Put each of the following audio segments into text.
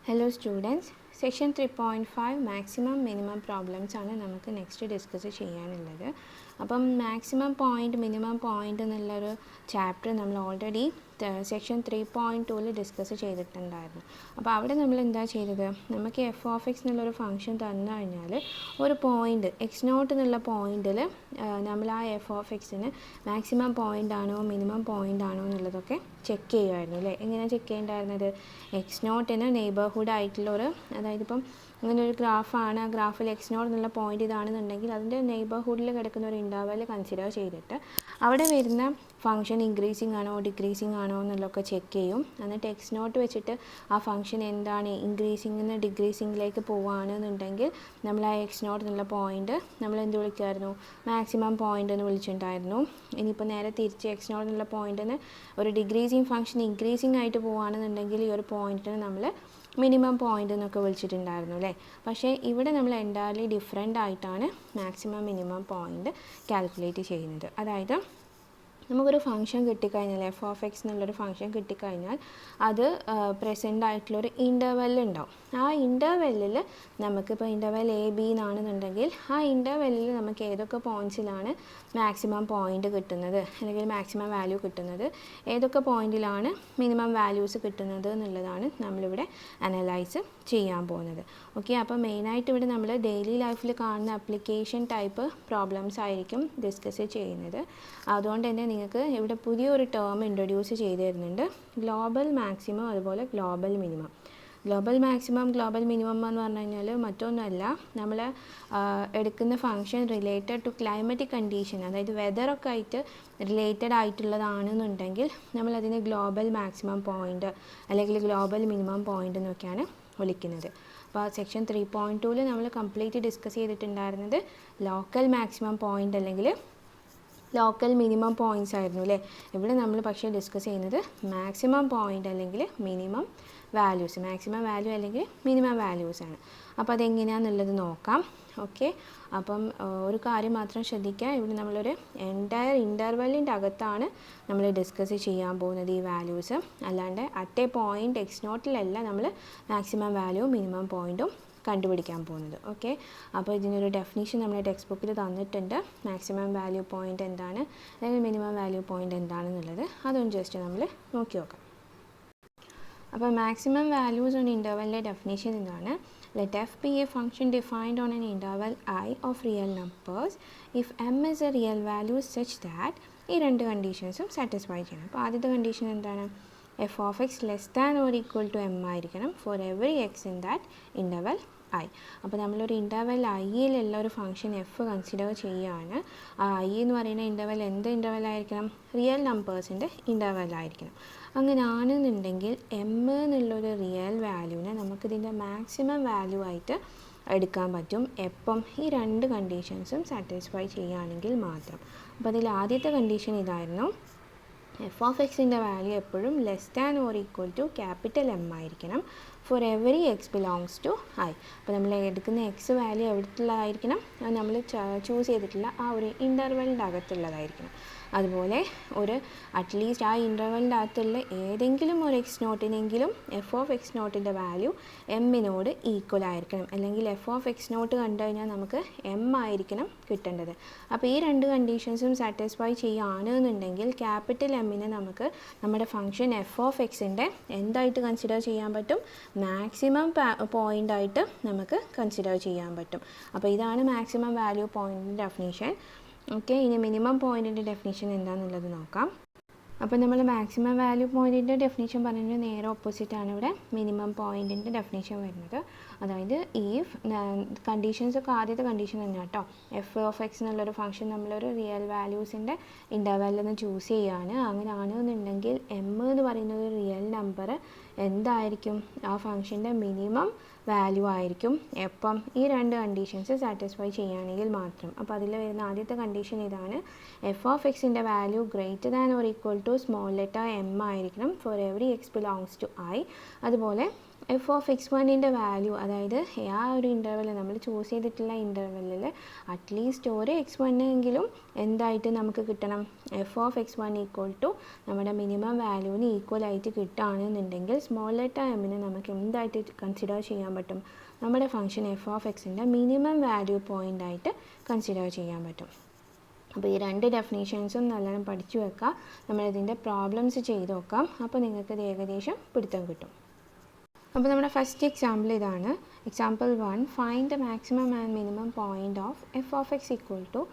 Hello students, section 3.5 maximum minimum problems ആണ് നമുക്ക് next discuss ചെയ്യാനുള്ളത്. അപ്പം മാക്സിമം പോയിൻ്റ് മിനിമം പോയിൻ്റ് എന്നുള്ളൊരു ചാപ്റ്റർ നമ്മൾ ഓൾറെഡി സെക്ഷൻ 3.2ൽ ഡിസ്കസ് ചെയ്തിട്ടുണ്ടായിരുന്നു. അപ്പോൾ അവിടെ നമ്മൾ എന്താ ചെയ്തത്, നമുക്ക് എഫ് ഓഫ് എക്സ് എന്നുള്ളൊരു ഫംഗ്ഷൻ തന്നു കഴിഞ്ഞാൽ ഒരു പോയിൻ്റ് എക്സ് നോട്ട് എന്നുള്ള പോയിൻറ്റിൽ നമ്മൾ ആ എഫ് ഓഫ് എക്സിന് മാക്സിമം പോയിൻ്റ് ആണോ മിനിമം പോയിൻ്റ് ആണോ എന്നുള്ളതൊക്കെ ചെക്ക് ചെയ്യുമായിരുന്നു അല്ലേ. എങ്ങനെയാണ് ചെക്ക് ചെയ്യേണ്ടായിരുന്നത്, എക്സ് നോട്ടിന് നെയ്ബർഹുഡ് ആയിട്ടുള്ളൊരു, അതായത് ഇപ്പം ഇങ്ങനെ ഒരു ഗ്രാഫാണ്, ആ ഗ്രാഫിൽ എക്സ് നോട്ട് എന്നുള്ള പോയിൻ്റ് ഇതാണെന്നുണ്ടെങ്കിൽ അതിൻ്റെ നെയ്ബർഹുഡിൽ കിടക്കുന്ന ഒരു ഇൻ്റർവൽ കൺസിഡർ ചെയ്തിട്ട് അവിടെ വരുന്ന ഫംഗ്ഷൻ ഇൻക്രീസിങ് ആണോ ഡിക്രീസിങ് ആണോ എന്നുള്ളതൊക്കെ ചെക്ക് ചെയ്യും. എന്നിട്ട് എക്സ് നോട്ട് വെച്ചിട്ട് ആ ഫംഗ്ഷൻ എന്താണ് ഇൻക്രീസിംഗിൽ നിന്ന് ഡിക്രീസിങ്ങിലേക്ക് പോവുകയാണെന്നുണ്ടെങ്കിൽ നമ്മൾ ആ എക്സ് നോട്ട് എന്നുള്ള പോയിൻ്റ് നമ്മൾ എന്ത് വിളിക്കുമായിരുന്നു, മാക്സിമം പോയിൻ്റ് എന്ന് വിളിച്ചിട്ടുണ്ടായിരുന്നു. ഇനിയിപ്പോൾ നേരെ തിരിച്ച് എക്സ് നോട്ട് എന്നുള്ള പോയിൻറ്റിന് ഒരു ഡിക്രീസിങ് ഫംഗ്ഷൻ ഇൻക്രീസിങ് ആയിട്ട് പോവുകയാണെന്നുണ്ടെങ്കിൽ ഈ ഒരു പോയിൻറ്റിന് നമ്മൾ മിനിമം പോയിൻ്റ് എന്നൊക്കെ വിളിച്ചിട്ടുണ്ടായിരുന്നു അല്ലേ. പക്ഷേ ഇവിടെ നമ്മൾ എൻറ്റയർലി ഡിഫറെൻ്റ് ആയിട്ടാണ് മാക്സിമം മിനിമം പോയിൻ്റ് കാൽക്കുലേറ്റ് ചെയ്യുന്നത്. അതായത് നമുക്കൊരു ഫംഗ്ഷൻ കിട്ടിക്കഴിഞ്ഞാൽ എഫ് ഓഫ് എക്സ് എന്നുള്ളൊരു ഫംഗ്ഷൻ കിട്ടിക്കഴിഞ്ഞാൽ അത് പ്രസൻ്റ് ആയിട്ടുള്ളൊരു ഇൻ്റർവെൽ ഉണ്ടാവും. ആ ഇൻ്റർവെല്ലിൽ നമുക്കിപ്പോൾ ഇൻ്റർവെൽ എ ബി എന്നാണെന്നുണ്ടെങ്കിൽ ആ ഇൻ്റർവെല്ലിൽ നമുക്ക് ഏതൊക്കെ പോയിൻറ്റ്സിലാണ് മാക്സിമം പോയിൻ്റ് കിട്ടുന്നത് അല്ലെങ്കിൽ മാക്സിമം വാല്യൂ കിട്ടുന്നത്, ഏതൊക്കെ പോയിൻറ്റിലാണ് മിനിമം വാല്യൂസ് കിട്ടുന്നത് എന്നുള്ളതാണ് നമ്മളിവിടെ അനലൈസ് ചെയ്യാൻ പോകുന്നത്. ഓക്കെ, അപ്പോൾ മെയിനായിട്ട് ഇവിടെ നമ്മൾ ഡെയിലി ലൈഫിൽ കാണുന്ന ആപ്ലിക്കേഷൻ ടൈപ്പ് പ്രോബ്ലംസ് ആയിരിക്കും ഡിസ്കസ് ചെയ്യുന്നത്. അതുകൊണ്ട് തന്നെ നിങ്ങൾക്ക് ഇവിടെ പുതിയൊരു ടേം ഇൻട്രൊഡ്യൂസ് ചെയ്ത് തരുന്നുണ്ട്, ഗ്ലോബൽ മാക്സിമം അതുപോലെ global minimum. Global maximum global minimum എന്ന് പറഞ്ഞു കഴിഞ്ഞാൽ മറ്റൊന്നുമല്ല, നമ്മൾ എടുക്കുന്ന function related to climatic condition, അതായത് വെതറൊക്കെ ആയിട്ട് റിലേറ്റഡ് ആയിട്ടുള്ളതാണെന്നുണ്ടെങ്കിൽ നമ്മളതിന് ഗ്ലോബൽ മാക്സിമം പോയിൻ്റ് അല്ലെങ്കിൽ ഗ്ലോബൽ മിനിമം പോയിൻ്റ് എന്നൊക്കെയാണ് വിളിക്കുന്നത്. അപ്പോൾ സെക്ഷൻ 3.2ൽ നമ്മൾ കംപ്ലീറ്റ് ഡിസ്കസ് ചെയ്തിട്ടുണ്ടായിരുന്നത് ലോക്കൽ മാക്സിമം പോയിൻ്റ് അല്ലെങ്കിൽ ലോക്കൽ മിനിമം പോയിൻറ്റ്സ് ആയിരുന്നു അല്ലേ. ഇവിടെ നമ്മൾ പക്ഷേ ഡിസ്കസ് ചെയ്യുന്നത് മാക്സിമം പോയിൻ്റ് അല്ലെങ്കിൽ മിനിമം വാല്യൂസ്, മാക്സിമം വാല്യൂ അല്ലെങ്കിൽ മിനിമം വാല്യൂസ് ആണ്. അപ്പോൾ അതെങ്ങനെയാണെന്നുള്ളത് നോക്കാം. ഓക്കെ, അപ്പം ഒരു കാര്യം മാത്രം ശ്രദ്ധിക്കുക, ഇവിടെ നമ്മളൊരു എൻറ്റയർ ഇൻ്റർവെല്ലിൻ്റെ അകത്താണ് നമ്മൾ ഡിസ്കസ് ചെയ്യാൻ പോകുന്നത് ഈ വാല്യൂസ്. അല്ലാണ്ട് അറ്റ് എ പോയിൻ്റ് എക്സ് നോട്ടിലല്ല നമ്മൾ മാക്സിമം വാല്യൂ മിനിമം പോയിൻറ്റും കണ്ടുപിടിക്കാൻ പോകുന്നത്. ഓക്കെ, അപ്പോൾ ഇതിനൊരു ഡെഫിനിഷൻ നമ്മുടെ ടെക്സ്റ്റ് ബുക്കിൽ തന്നിട്ടുണ്ട്, മാക്സിമം വാല്യൂ പോയിൻ്റ് എന്താണ് അല്ലെങ്കിൽ മിനിമം വാല്യൂ പോയിൻ്റ് എന്താണെന്നുള്ളത്. അതൊന്ന് ജസ്റ്റ് നമ്മൾ നോക്കി നോക്കാം. അപ്പോൾ മാക്സിമം വാല്യൂസ് ഓൺ ഇൻ്റർവെല്ലിൻ്റെ ഡെഫിനിഷൻ എന്താണ്, let f be a function defined on an interval I of real numbers if m is a real value such that ഈ രണ്ട് കണ്ടീഷൻസും സാറ്റിസ്ഫൈ ചെയ്യണം. അപ്പോൾ ആദ്യത്തെ കണ്ടീഷൻ എന്താണ്, f of x less than or equal to M ആയിരിക്കണം for every x in that interval I. അപ്പോൾ നമ്മളൊരു interval ഐയിലുള്ള ഒരു ഫംഗ്ഷൻ എഫ് കൺസിഡർ ചെയ്യുകയാണ്. ആ ഐ എന്ന് പറയുന്ന ഇൻ്റർവെൽ എന്ത് ഇൻ്റർവെൽ ആയിരിക്കണം, റിയൽ നമ്പേഴ്സിൻ്റെ ഇൻ്റർവെൽ ആയിരിക്കണം. അങ്ങനെയാണെന്നുണ്ടെങ്കിൽ എം എന്നുള്ളൊരു റിയൽ വാല്യൂവിനെ നമുക്കിതിൻ്റെ മാക്സിമം വാല്യൂ ആയിട്ട് എടുക്കാൻ പറ്റും എപ്പം ഈ രണ്ട് കണ്ടീഷൻസും സാറ്റിസ്ഫൈ ചെയ്യുകയാണെങ്കിൽ മാത്രം. അപ്പോൾ അതിൽ ആദ്യത്തെ കണ്ടീഷൻ ഇതായിരുന്നു, എഫ് ഓഫ് എക്സിൻ്റെ വാല്യൂ എപ്പോഴും less than or equal to capital M ആയിരിക്കണം for every x belongs to I. അപ്പോൾ നമ്മൾ എടുക്കുന്ന എക്സ് വാല്യൂ എവിടത്തുള്ളതായിരിക്കണം, അത് നമ്മൾ ചൂസ് ചെയ്തിട്ടുള്ള ആ ഒരു ഇൻ്റർവെല്ലിൻ്റെ അകത്തുള്ളതായിരിക്കണം. അതുപോലെ ഒരു അറ്റ്ലീസ്റ്റ് ആ ഇൻ്റർവെല്ലിൻ്റെ അകത്തുള്ള ഏതെങ്കിലും ഒരു എക്സ് നോട്ടിനെങ്കിലും എഫ് ഓഫ് എക്സ് നോട്ടിൻ്റെ വാല്യൂ എമ്മിനോട് ഈക്വൽ ആയിരിക്കണം, അല്ലെങ്കിൽ എഫ് ഓഫ് എക്സ് നോട്ട് കണ്ടു കഴിഞ്ഞാൽ നമുക്ക് എം ആയിരിക്കണം കിട്ടേണ്ടത്. അപ്പോൾ ഈ രണ്ട് കണ്ടീഷൻസും സാറ്റിസ്ഫൈ ചെയ്യുകയാണെന്നുണ്ടെങ്കിൽ ക്യാപിറ്റൽ എമ്മിനെ നമുക്ക് നമ്മുടെ ഫംഗ്ഷൻ എഫ് ഓഫ് എക്സിൻ്റെ എന്തായിട്ട് കൺസിഡർ ചെയ്യാൻ പറ്റും, മാക്സിമം പോയിൻ്റായിട്ട് നമുക്ക് കൺസിഡർ ചെയ്യാൻ പറ്റും. അപ്പോൾ ഇതാണ് മാക്സിമം വാല്യൂ പോയിൻ്റിൻ്റെ ഡെഫിനിഷൻ. ഓക്കെ, ഇനി മിനിമം പോയിൻറ്റിൻ്റെ ഡെഫിനിഷൻ എന്താണെന്നുള്ളത് നോക്കാം. അപ്പോൾ നമ്മൾ മാക്സിമം വാല്യൂ പോയിൻറ്റിൻ്റെ ഡെഫിനിഷൻ പറയുന്നത് നേരെ ഓപ്പോസിറ്റാണ് ഇവിടെ മിനിമം പോയിൻറ്റിൻ്റെ ഡെഫിനിഷൻ വരുന്നത്. അതായത് ഈ കണ്ടീഷൻസൊക്കെ ആദ്യത്തെ കണ്ടീഷൻ തന്നെ കേട്ടോ, എഫ് ഓഫ് എക്സ് എന്നുള്ളൊരു ഫംഗ്ഷൻ നമ്മളൊരു റിയൽ വാല്യൂസിൻ്റെ ഇൻ്റർവെല്ലിൽ നിന്ന് ചൂസ് ചെയ്യുകയാണ്. അങ്ങനെയാണെന്നുണ്ടെങ്കിൽ എം എന്ന് പറയുന്നത് ഒരു റിയൽ നമ്പർ എന്തായിരിക്കും, ആ ഫംഗ്ഷൻ്റെ മിനിമം വാല്യൂ ആയിരിക്കും എപ്പം ഈ രണ്ട് കണ്ടീഷൻസ് സാറ്റിസ്ഫൈ ചെയ്യുകയാണെങ്കിൽ മാത്രം. അപ്പോൾ അതിൽ വരുന്ന ആദ്യത്തെ കണ്ടീഷൻ ഇതാണ്, എഫ് ഓഫ് എക്സിൻ്റെ value greater than or equal to small letter m ആയിരിക്കണം for every x belongs to I. അതുപോലെ എഫ് ഓഫ് എക്സ് വണ്ണിൻ്റെ വാല്യൂ, അതായത് ആ ഒരു ഇൻ്റർവെൽ നമ്മൾ ചൂസ് ചെയ്തിട്ടുള്ള ഇൻ്റർവെല്ലിൽ അറ്റ്ലീസ്റ്റ് ഒരു എക്സ് വണ്ണെങ്കിലും എന്തായിട്ട് നമുക്ക് കിട്ടണം, f of x one equal to നമ്മുടെ മിനിമം വാല്യൂവിന് ഈക്വൽ ആയിട്ട് കിട്ടുകയാണെന്നുണ്ടെങ്കിൽ സ്മോൾ ലെറ്റർ എമ്മിനെ നമുക്ക് എന്തായിട്ട് കൺസിഡർ ചെയ്യാൻ പറ്റും? നമ്മുടെ ഫംഗ്ഷൻ എഫ് ഓഫ് എക്സിൻ്റെ മിനിമം വാല്യൂ പോയിൻ്റ് ആയിട്ട് കൺസിഡർ ചെയ്യാൻ പറ്റും. അപ്പോൾ ഈ രണ്ട് ഡെഫിനേഷൻസും നല്ലോണം പഠിച്ചു വെക്കുക. നമ്മളിതിൻ്റെ പ്രോബ്ലംസ് ചെയ്ത് നോക്കാം. അപ്പോൾ നിങ്ങൾക്ക് ഇത് ഏകദേശം പിടുത്തം കിട്ടും. അപ്പോൾ നമ്മുടെ ഫസ്റ്റ് എക്സാമ്പിൾ ഇതാണ്. Example 1, find the maximum and minimum point of f of x equal to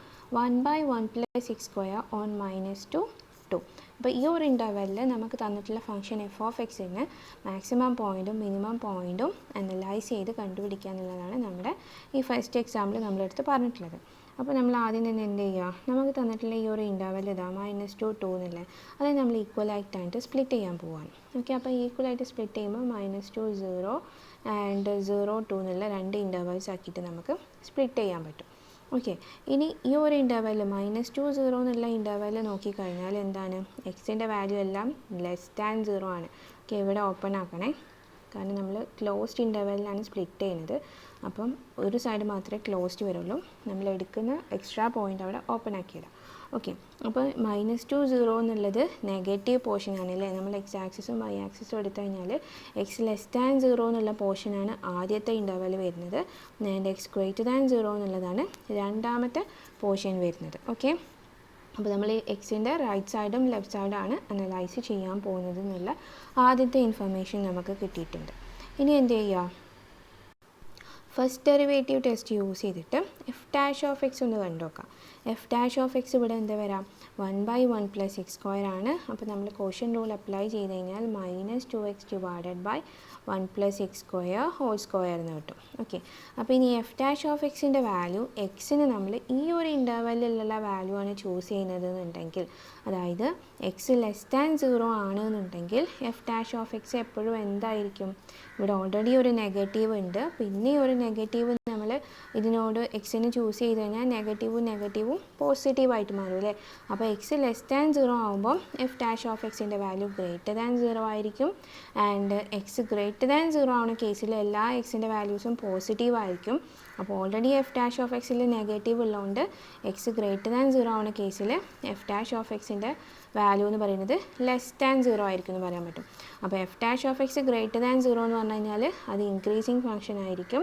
1/1 + x² on -2, 2. അപ്പോൾ ഈ ഒരു ഇൻ്റർവെല്ലിൽ നമുക്ക് തന്നിട്ടുള്ള ഫംഗ്ഷൻ എഫ് ഓഫ് എക്സിന് മാക്സിമം പോയിൻറ്റും മിനിമം പോയിൻറ്റും അനലൈസ് ചെയ്ത് കണ്ടുപിടിക്കുക എന്നുള്ളതാണ് നമ്മുടെ ഈ ഫസ്റ്റ് എക്സാമ്പിൾ നമ്മളെടുത്ത് പറഞ്ഞിട്ടുള്ളത്. അപ്പോൾ നമ്മൾ ആദ്യം തന്നെ എന്ത് ചെയ്യുക? നമുക്ക് തന്നിട്ടുള്ള ഈ ഒരു ഇൻ്റർവെൽ ഇതാ -2, 2 എന്നില്ലേ, അത് നമ്മൾ ഈക്വലായിട്ടായിട്ട് സ്പ്ലിറ്റ് ചെയ്യാൻ പോവാണ്. ഓക്കെ, അപ്പോൾ ഈക്വലായിട്ട് സ്പ്ലിറ്റ് ചെയ്യുമ്പോൾ -2, 0 ആൻഡ് 0, 2 എന്നുള്ള രണ്ട് ഇൻ്റർവെൽസ് ആക്കിയിട്ട് നമുക്ക് സ്പ്ലിറ്റ് ചെയ്യാൻ പറ്റും. ഓക്കെ, ഇനി ഈ ഒരു ഇൻ്റർവെൽ -2, 0 എന്നുള്ള ഇൻ്റർവെൽ നോക്കിക്കഴിഞ്ഞാൽ എന്താണ്? എക്സിൻ്റെ വാല്യൂ എല്ലാം <0 ആണ്. ഓക്കെ, ഇവിടെ ഓപ്പൺ ആക്കണേ, കാരണം നമ്മൾ ക്ലോസ്ഡ് ഇൻ്റർവെല്ലിലാണ് സ്പ്ലിറ്റ് ചെയ്യുന്നത്. അപ്പം ഒരു സൈഡ് മാത്രമേ ക്ലോസ്ഡ് വരുള്ളൂ. നമ്മൾ എടുക്കുന്ന എക്സ്ട്രാ പോയിൻ്റ് അവിടെ ഓപ്പൺ ആക്കിയിടാം. ഓക്കെ, അപ്പോൾ -2, 0 എന്നുള്ളത് നെഗറ്റീവ് പോർഷനാണ് അല്ലേ? നമ്മൾ എക്സ് ആക്സിസും വൈ ആക്സിസും എടുത്തു കഴിഞ്ഞാൽ x 0 എന്നുള്ള പോർഷനാണ് ആദ്യത്തെ ഇൻ്റർവെൽ വരുന്നത്, ആൻഡ് x 0 എന്നുള്ളതാണ് രണ്ടാമത്തെ പോർഷൻ വരുന്നത്. ഓക്കെ, അപ്പോൾ നമ്മൾ ഈ എക്സിൻ്റെ റൈറ്റ് സൈഡും ലെഫ്റ്റ് സൈഡാണ് അനലൈസ് ചെയ്യാൻ പോകുന്നത് എന്നുള്ള ആദ്യത്തെ ഇൻഫർമേഷൻ നമുക്ക് കിട്ടിയിട്ടുണ്ട്. ഇനി എന്ത് ചെയ്യുക? ഫസ്റ്റ് ഡെറിവേറ്റീവ് ടെസ്റ്റ് യൂസ് ചെയ്തിട്ട് f' ഓഫ് എക്സ് ഒന്ന് കണ്ടുനോക്കാം. f' ഓഫ് എക്സ് ഇവിടെ എന്താ വരാം? 1/1 + x² ആണ്. അപ്പോൾ നമ്മൾ കോഷ്യൻ റൂൾ അപ്ലൈ ചെയ്ത് കഴിഞ്ഞാൽ -2x / 1 + x² എന്ന് കിട്ടും. ഓക്കെ, അപ്പോൾ ഇനി f' ഓഫ് എക്സിൻ്റെ വാല്യൂ എക്സിന് നമ്മൾ ഈ ഒരു ഇൻ്റർവെല്ലിലുള്ള വാല്യൂ ആണ് ചൂസ് ചെയ്യുന്നത് എന്നുണ്ടെങ്കിൽ, അതായത് x<0 ആണെന്നുണ്ടെങ്കിൽ f' ഓഫ് എക്സ് എപ്പോഴും എന്തായിരിക്കും? ഇവിടെ ഓൾറെഡി ഒരു നെഗറ്റീവ് ഉണ്ട്, പിന്നെ ഒരു നെഗറ്റീവ് നമ്മൾ ഇതിനോട് എക്സിന് ചൂസ് ചെയ്ത് കഴിഞ്ഞാൽ നെഗറ്റീവും പോസിറ്റീവായിട്ട് മാറും അല്ലേ? അപ്പോൾ x<0 ആകുമ്പോൾ f' ഓഫ് എക്സിൻ്റെ വാല്യൂ >0 ആയിരിക്കും. ആൻഡ് x>0 ആവുന്ന കേസിൽ എല്ലാ എക്സിൻ്റെ വാല്യൂസും പോസിറ്റീവ് ആയിരിക്കും. അപ്പോൾ ഓൾറെഡി f' ഓഫ് എക്സിൽ നെഗറ്റീവ് ഉള്ളതുകൊണ്ട് x>0 ആവുന്ന കേസിൽ f' ഓഫ് എക്സിൻ്റെ വാല്യൂ എന്ന് പറയുന്നത് <0 ആയിരിക്കും എന്ന് പറയാൻ പറ്റും. അപ്പോൾ f' ഓഫ് എക്സ് >0 എന്ന് പറഞ്ഞു കഴിഞ്ഞാൽ അത് ഇൻക്രീസിങ് ഫംഗ്ഷൻ ആയിരിക്കും.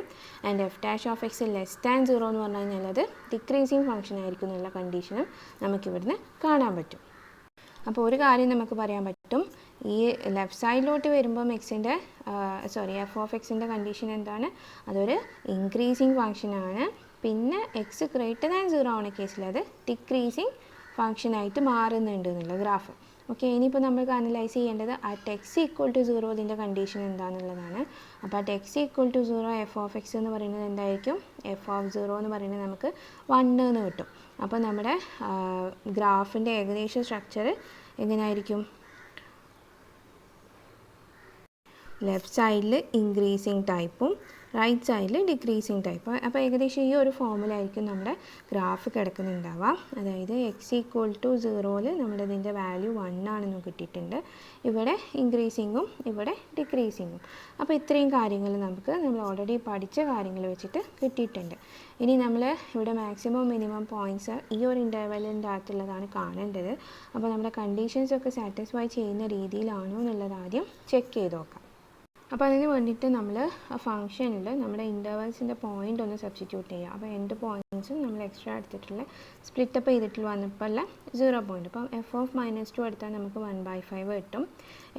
ആൻഡ് f' ഓഫ് എക്സ് <0 എന്ന് പറഞ്ഞു കഴിഞ്ഞാൽ അത് ഡിക്രീസിങ് ഫംഗ്ഷൻ ആയിരിക്കും എന്നുള്ള കണ്ടീഷനും നമുക്കിവിടുന്ന് കാണാൻ പറ്റും. അപ്പോൾ ഒരു കാര്യം നമുക്ക് പറയാൻ പറ്റും, ഈ ലെഫ്റ്റ് സൈഡിലോട്ട് വരുമ്പം എഫ് ഓഫ് എക്സിൻ്റെ കണ്ടീഷൻ എന്താണ്? അതൊരു ഇൻക്രീസിങ് ഫംഗ്ഷനാണ്. പിന്നെ x>0 ആവുന്ന കേസിൽ അത് ഡിക്രീസിങ് ഫംഗ്ഷനായിട്ട് മാറുന്നുണ്ട് എന്നുള്ള ഗ്രാഫ്. ഓക്കെ, ഇനിയിപ്പോൾ നമുക്ക് അനലൈസ് ചെയ്യേണ്ടത് @x=0 ഇതിൻ്റെ കണ്ടീഷൻ എന്താണെന്നുള്ളതാണ്. അപ്പോൾ @x=0 എഫ് ഓഫ് എക്സ് എന്ന് പറയുന്നത് എന്തായിരിക്കും? എഫ് ഓഫ് 0 എന്ന് പറയുന്നത് നമുക്ക് 1 എന്ന് കിട്ടും. അപ്പോൾ നമ്മുടെ ഗ്രാഫിൻ്റെ ഏകദേശ സ്ട്രക്ചർ എങ്ങനെയായിരിക്കും? ലെഫ്റ്റ് സൈഡിൽ ഇൻക്രീസിങ് ടൈപ്പും റൈറ്റ് സൈഡിൽ ഡിക്രീസിങ് ടൈപ്പ്. അപ്പോൾ ഏകദേശം ഈ ഒരു ഫോമിലായിരിക്കും നമ്മുടെ ഗ്രാഫ് കിടക്കുന്നുണ്ടാവുക. അതായത് x=0 നമ്മുടെ ഇതിൻ്റെ വാല്യൂ 1 ആണെന്ന് കിട്ടിയിട്ടുണ്ട്. ഇവിടെ ഇൻക്രീസിങ്ങും ഇവിടെ ഡിക്രീസിങ്ങും. അപ്പോൾ ഇത്രയും കാര്യങ്ങൾ നമ്മൾ ഓൾറെഡി പഠിച്ച കാര്യങ്ങൾ വെച്ചിട്ട് കിട്ടിയിട്ടുണ്ട്. ഇനി നമ്മൾ ഇവിടെ മാക്സിമം മിനിമം പോയിൻറ്റ്സ് ഈ ഒരു ഇൻ്റർവെല്ലിൻ്റെ അകത്തുള്ളതാണ് കാണേണ്ടത്. അപ്പോൾ നമ്മുടെ കണ്ടീഷൻസൊക്കെ സാറ്റിസ്ഫൈ ചെയ്യുന്ന രീതിയിലാണോ എന്നുള്ളത് ആദ്യം ചെക്ക് ചെയ്ത് നോക്കാം. അപ്പോൾ അതിന് വേണ്ടിയിട്ട് നമ്മൾ ആ ഫംഗ്ഷനിൽ നമ്മുടെ ഇൻ്റർവെൽസിൻ്റെ പോയിൻ്റ് ഒന്ന് സബ്സ്റ്റിറ്റ്യൂട്ട് ചെയ്യുക. അപ്പോൾ രണ്ട് പോയിൻറ്റ്സും നമ്മൾ എക്സ്ട്രാ എടുത്തിട്ടുള്ള സ്പ്ലിറ്റപ്പ് ചെയ്തിട്ട് വന്നപ്പോൾ ഉള്ള 0 പോയിൻ്റ്. അപ്പം എഫ് ഓഫ് -2 എടുത്താൽ നമുക്ക് 1/5 കിട്ടും,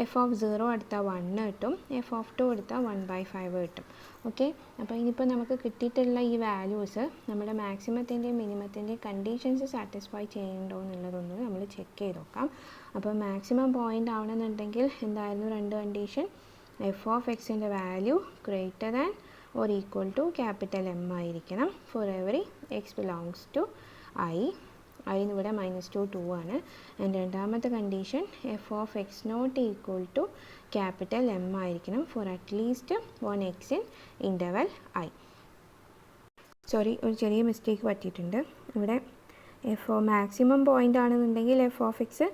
എഫ് ഓഫ് 0 എടുത്താൽ 1 കിട്ടും, എഫ് ഓഫ് 2 എടുത്താൽ 1/5 കിട്ടും. ഓക്കെ, അപ്പോൾ ഇനിയിപ്പോൾ നമുക്ക് കിട്ടിയിട്ടുള്ള ഈ വാല്യൂസ് നമ്മുടെ മാക്സിമത്തിൻ്റെയും മിനിമത്തിൻ്റെയും കണ്ടീഷൻസ് സാറ്റിസ്ഫൈ ചെയ്യുന്നുണ്ടോ എന്നുള്ളതൊന്ന് നമ്മൾ ചെക്ക് ചെയ്ത് നോക്കാം. അപ്പോൾ മാക്സിമം പോയിൻ്റ് ആവണമെന്നുണ്ടെങ്കിൽ എന്തായിരുന്നു രണ്ട് കണ്ടീഷൻ? എഫ് ഓഫ് എക്സിൻ്റെ വാല്യൂ > or =M ആയിരിക്കണം for every x belongs to I. ഇവിടെ -2, 2 ആണ്. ആൻഡ് രണ്ടാമത്തെ condition f of x0 = M ആയിരിക്കണം for at least 1 x in interval I. ഒരു ചെറിയ മിസ്റ്റേക്ക് പറ്റിയിട്ടുണ്ട്. ഇവിടെ മാക്സിമം പോയിൻ്റ് ആണെന്നുണ്ടെങ്കിൽ എഫ് ഓഫ് എക്സ്